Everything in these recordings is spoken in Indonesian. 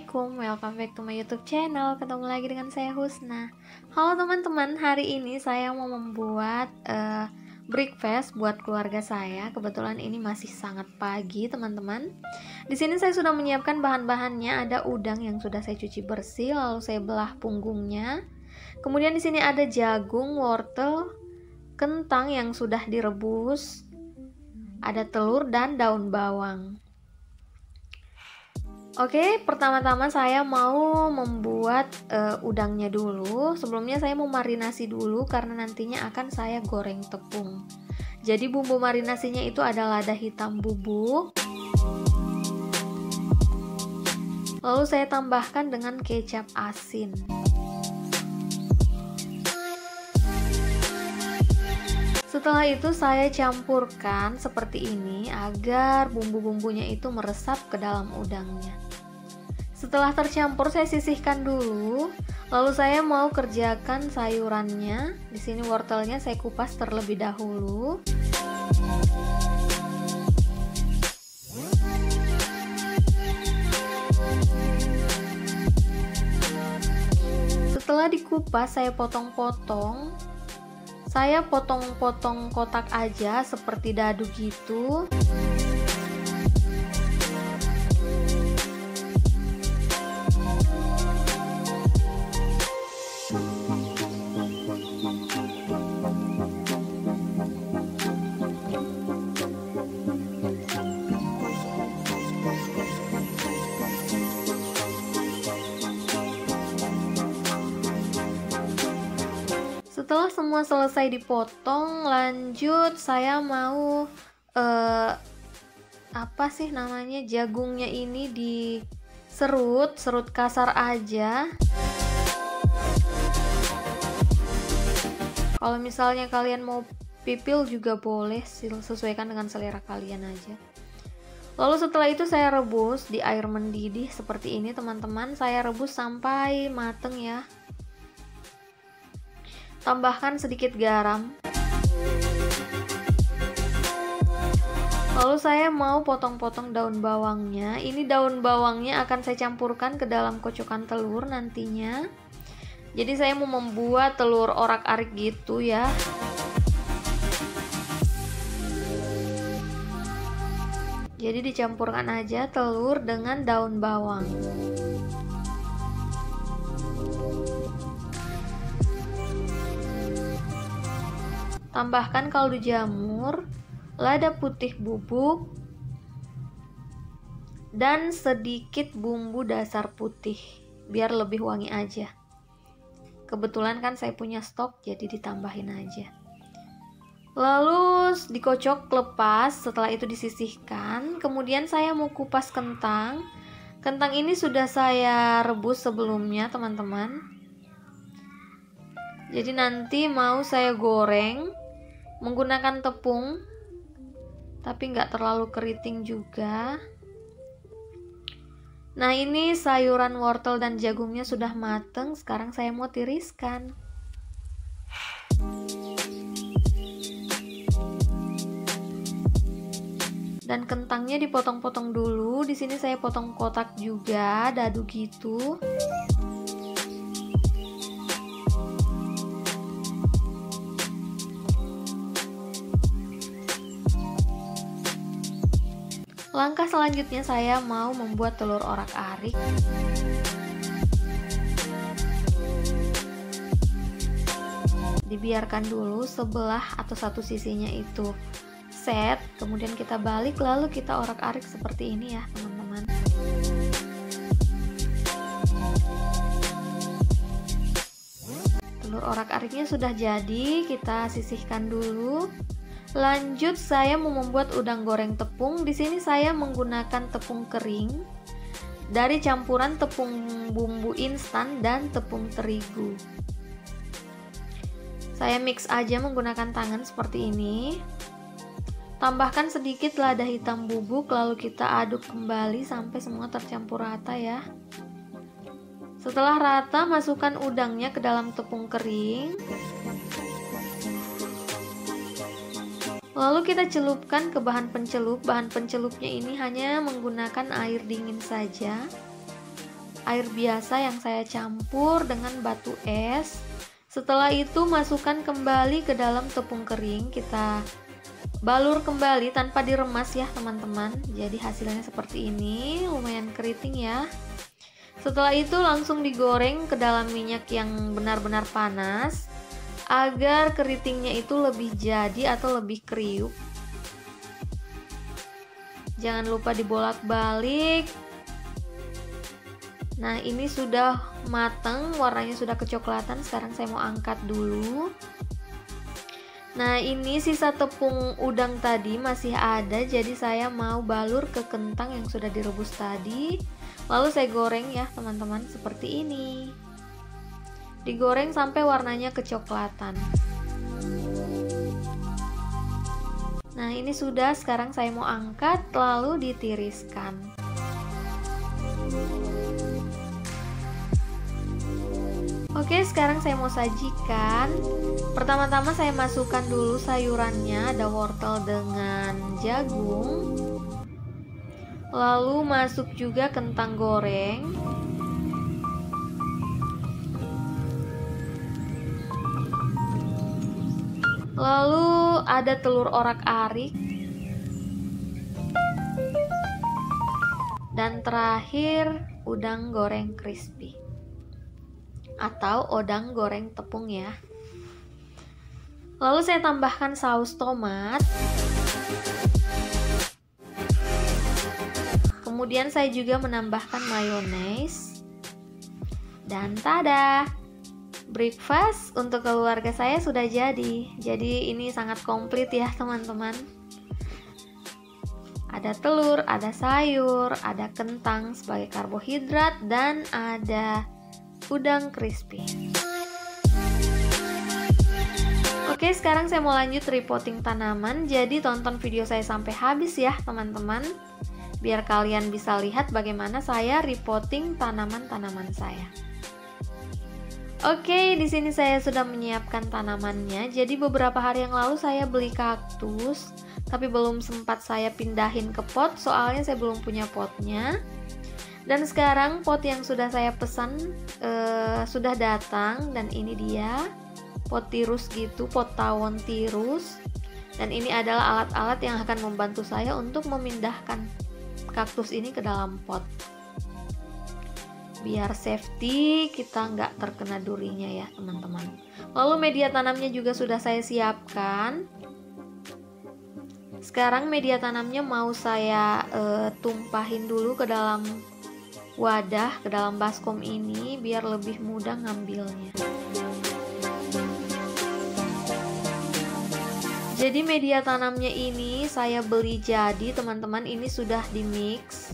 Assalamualaikum, welcome back to my YouTube channel. Ketemu lagi dengan saya Husna. Halo teman-teman, hari ini saya mau membuat breakfast buat keluarga saya. Kebetulan ini masih sangat pagi, teman-teman. Di sini saya sudah menyiapkan bahan-bahannya. Ada udang yang sudah saya cuci bersih, lalu saya belah punggungnya. Kemudian di sini ada jagung, wortel, kentang yang sudah direbus, ada telur dan daun bawang. Oke, pertama-tama saya mau membuat udangnya dulu. Sebelumnya saya mau marinasi dulu karena nantinya akan saya goreng tepung. Jadi bumbu marinasinya itu ada lada hitam bubuk. Lalu saya tambahkan dengan kecap asin. Setelah itu saya campurkan seperti ini agar bumbu-bumbunya itu meresap ke dalam udangnya. Setelah tercampur saya sisihkan dulu. Lalu saya mau kerjakan sayurannya. Di sini wortelnya saya kupas terlebih dahulu. Setelah dikupas saya potong-potong. Saya potong-potong kotak aja seperti dadu gitu. Setelah semua selesai dipotong, lanjut saya mau jagungnya ini serut kasar aja. Kalau misalnya kalian mau pipil juga boleh, sesuaikan dengan selera kalian aja. Lalu setelah itu saya rebus di air mendidih seperti ini, teman-teman. Saya rebus sampai mateng ya. Tambahkan sedikit garam. Lalu saya mau potong-potong daun bawangnya. Ini daun bawangnya akan saya campurkan ke dalam kocokan telur nantinya. Jadi saya mau membuat telur orak-arik gitu ya. Jadi dicampurkan aja telur dengan daun bawang. Tambahkan kaldu jamur, lada putih bubuk, dan sedikit bumbu dasar putih biar lebih wangi aja. Kebetulan kan saya punya stok, jadi ditambahin aja. Lalu dikocok lepas, setelah itu disisihkan. Kemudian saya mau kupas kentang. Kentang ini sudah saya rebus sebelumnya, teman-teman. Jadi nanti mau saya goreng menggunakan tepung, tapi nggak terlalu keriting juga. Nah, ini sayuran wortel dan jagungnya sudah mateng. Sekarang saya mau tiriskan. Dan kentangnya dipotong-potong dulu. Di sini saya potong kotak juga, dadu gitu. Langkah selanjutnya saya mau membuat telur orak-arik. Dibiarkan dulu sebelah atau satu sisinya itu set, kemudian kita balik lalu kita orak-arik seperti ini ya, teman-teman. Telur orak-ariknya sudah jadi, kita sisihkan dulu. Lanjut saya mau membuat udang goreng tepung. Di sini saya menggunakan tepung kering dari campuran tepung bumbu instan dan tepung terigu. Saya mix aja menggunakan tangan seperti ini. Tambahkan sedikit lada hitam bubuk lalu kita aduk kembali sampai semua tercampur rata ya. Setelah rata, masukkan udangnya ke dalam tepung kering. Lalu kita celupkan ke bahan pencelup. Bahan pencelupnya ini hanya menggunakan air dingin saja. air biasa yang saya campur dengan batu es. Setelah itu masukkan kembali ke dalam tepung kering, kita balur kembali tanpa diremas ya teman-teman. Jadi hasilnya seperti ini, lumayan keriting ya. Setelah itu langsung digoreng ke dalam minyak yang benar-benar panas agar keritingnya itu lebih jadi atau lebih kriuk. Jangan lupa dibolak-balik. Nah, ini sudah matang, warnanya sudah kecoklatan. Sekarang saya mau angkat dulu. Nah, ini sisa tepung udang tadi masih ada, jadi saya mau balur ke kentang yang sudah direbus tadi. Lalu saya goreng ya teman-teman, seperti ini. Digoreng sampai warnanya kecoklatan. Nah, ini sudah, sekarang saya mau angkat lalu ditiriskan. Oke, sekarang saya mau sajikan. Pertama-tama saya masukkan dulu sayurannya, ada wortel dengan jagung. Lalu masuk juga kentang goreng. Lalu ada telur orak-arik. Dan terakhir udang goreng crispy atau udang goreng tepung ya. Lalu saya tambahkan saus tomat. Kemudian saya juga menambahkan mayones. Dan tada! Breakfast untuk keluarga saya sudah jadi. Jadi ini sangat komplit ya teman-teman. Ada telur, ada sayur, ada kentang sebagai karbohidrat, dan ada udang crispy. Oke, sekarang saya mau lanjut repotting tanaman. Jadi tonton video saya sampai habis ya teman-teman, biar kalian bisa lihat bagaimana saya repotting tanaman-tanaman saya. Oke, di sini saya sudah menyiapkan tanamannya. Jadi beberapa hari yang lalu saya beli kaktus, tapi belum sempat saya pindahin ke pot soalnya saya belum punya potnya. Dan sekarang pot yang sudah saya pesan sudah datang, dan ini dia pot tirus gitu, pot tawon tirus. Dan ini adalah alat-alat yang akan membantu saya untuk memindahkan kaktus ini ke dalam pot. Biar safety, kita nggak terkena durinya ya teman-teman. Lalu media tanamnya juga sudah saya siapkan. Sekarang media tanamnya mau saya tumpahin dulu ke dalam wadah, ke dalam baskom ini biar lebih mudah ngambilnya. Jadi media tanamnya ini saya beli jadi teman-teman, ini sudah di mix.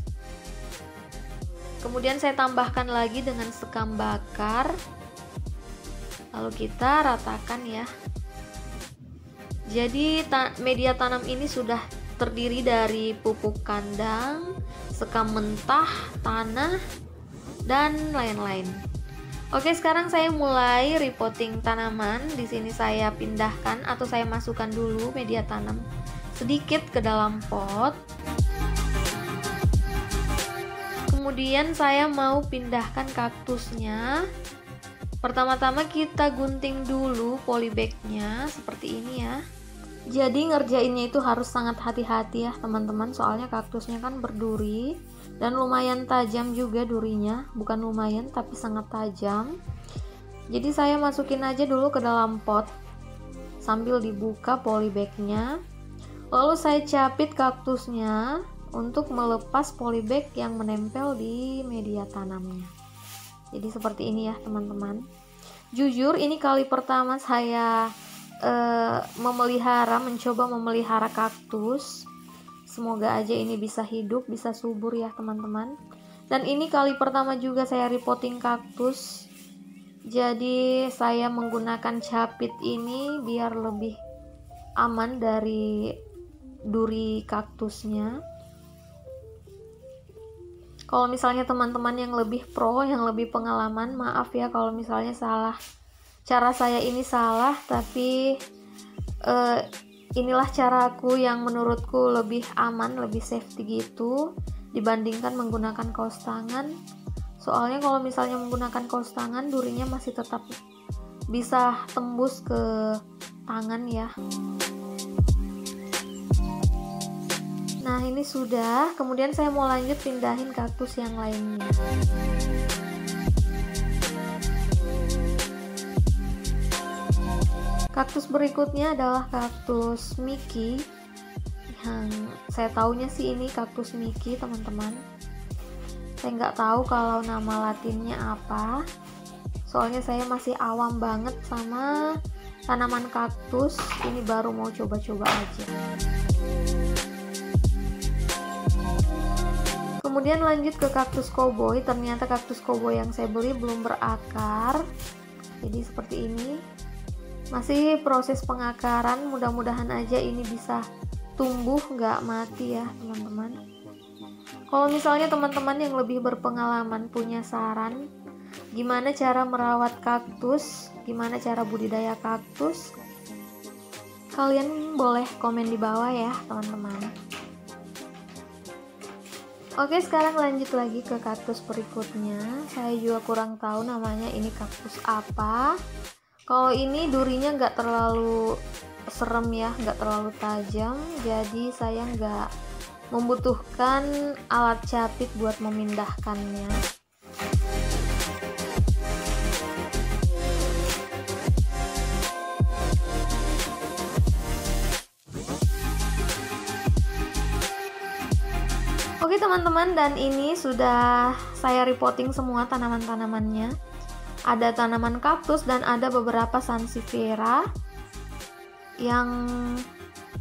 Kemudian saya tambahkan lagi dengan sekam bakar. Lalu kita ratakan ya. Jadi media tanam ini sudah terdiri dari pupuk kandang, sekam mentah, tanah, dan lain-lain. Oke, sekarang saya mulai repotting tanaman. Di sini saya pindahkan atau saya masukkan dulu media tanam sedikit ke dalam pot. Kemudian saya mau pindahkan kaktusnya. Pertama-tama kita gunting dulu polybagnya seperti ini ya. Jadi ngerjainnya itu harus sangat hati-hati ya teman-teman, soalnya kaktusnya kan berduri dan lumayan tajam juga durinya, bukan lumayan tapi sangat tajam. Jadi saya masukin aja dulu ke dalam pot sambil dibuka polybagnya. Lalu saya capit kaktusnya untuk melepas polybag yang menempel di media tanamnya. Jadi seperti ini ya teman-teman. Jujur ini kali pertama saya mencoba memelihara kaktus. Semoga aja ini bisa hidup, bisa subur ya teman-teman. Dan ini kali pertama juga saya repotting kaktus. Jadi saya menggunakan capit ini biar lebih aman dari duri kaktusnya. Kalau misalnya teman-teman yang lebih pro, yang lebih pengalaman, maaf ya kalau misalnya salah. Cara saya ini salah, tapi inilah caraku yang menurutku lebih aman, lebih safety gitu dibandingkan menggunakan kaos tangan. Soalnya kalau misalnya menggunakan kaos tangan, durinya masih tetap bisa tembus ke tangan ya. Nah ini sudah, kemudian saya mau lanjut pindahin kaktus yang lainnya. Kaktus berikutnya adalah kaktus Mickey. Yang saya taunya sih ini kaktus Mickey, teman-teman. Saya nggak tahu kalau nama latinnya apa. Soalnya saya masih awam banget sama tanaman kaktus. Ini baru mau coba-coba aja. Kemudian lanjut ke kaktus cowboy. Ternyata kaktus cowboy yang saya beli belum berakar. Jadi seperti ini. Masih proses pengakaran, mudah-mudahan aja ini bisa tumbuh nggak mati ya teman-teman. Kalau misalnya teman-teman yang lebih berpengalaman punya saran gimana cara merawat kaktus, gimana cara budidaya kaktus, kalian boleh komen di bawah ya teman-teman. Oke, sekarang lanjut lagi ke kaktus berikutnya. Saya juga kurang tahu namanya ini kaktus apa. Kalau ini durinya nggak terlalu serem ya, nggak terlalu tajam, jadi saya nggak membutuhkan alat capit buat memindahkannya. Oke teman-teman, dan ini sudah saya repotting semua tanaman-tanamannya. Ada tanaman kaktus dan ada beberapa sansevieria yang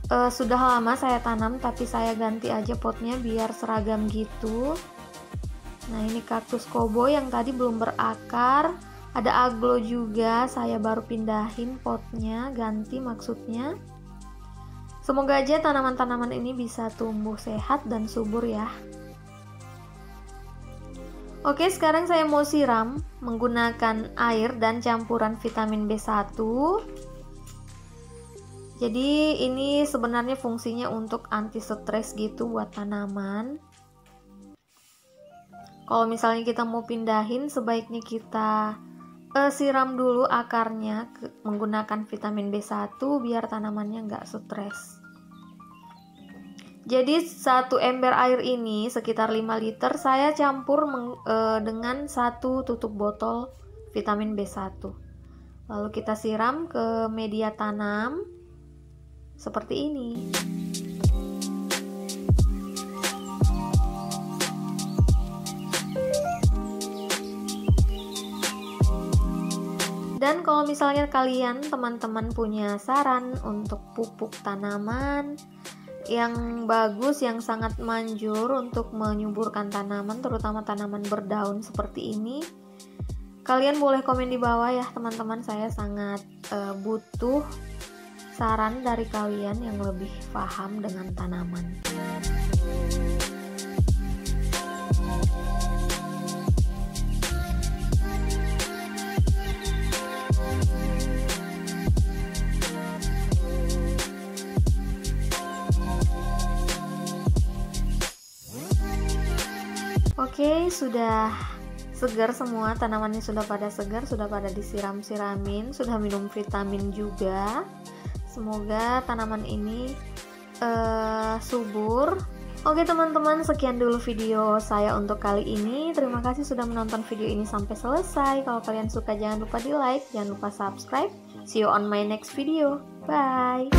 sudah lama saya tanam, tapi saya ganti aja potnya biar seragam gitu. Nah ini kaktus cowboy yang tadi belum berakar. Ada aglo juga, saya baru pindahin potnya, ganti maksudnya. Semoga aja tanaman-tanaman ini bisa tumbuh sehat dan subur ya. Oke, sekarang saya mau siram menggunakan air dan campuran vitamin B1. Jadi ini sebenarnya fungsinya untuk anti stres gitu buat tanaman. Kalau misalnya kita mau pindahin, sebaiknya kita siram dulu akarnya menggunakan vitamin B1 biar tanamannya nggak stres. Jadi 1 ember air ini sekitar 5 liter saya campur dengan 1 tutup botol vitamin B1. Lalu kita siram ke media tanam seperti ini. Dan kalau misalnya kalian teman-teman punya saran untuk pupuk tanaman yang bagus, yang sangat manjur untuk menyuburkan tanaman, terutama tanaman berdaun seperti ini, kalian boleh komen di bawah ya teman-teman. Saya sangat butuh saran dari kalian yang lebih paham dengan tanaman. Oke, sudah segar semua, tanamannya sudah pada segar, sudah pada disiram-siramin, sudah minum vitamin juga. Semoga tanaman ini subur. Oke teman-teman, sekian dulu video saya untuk kali ini. Terima kasih sudah menonton video ini sampai selesai. Kalau kalian suka jangan lupa di like, jangan lupa subscribe. See you on my next video. Bye.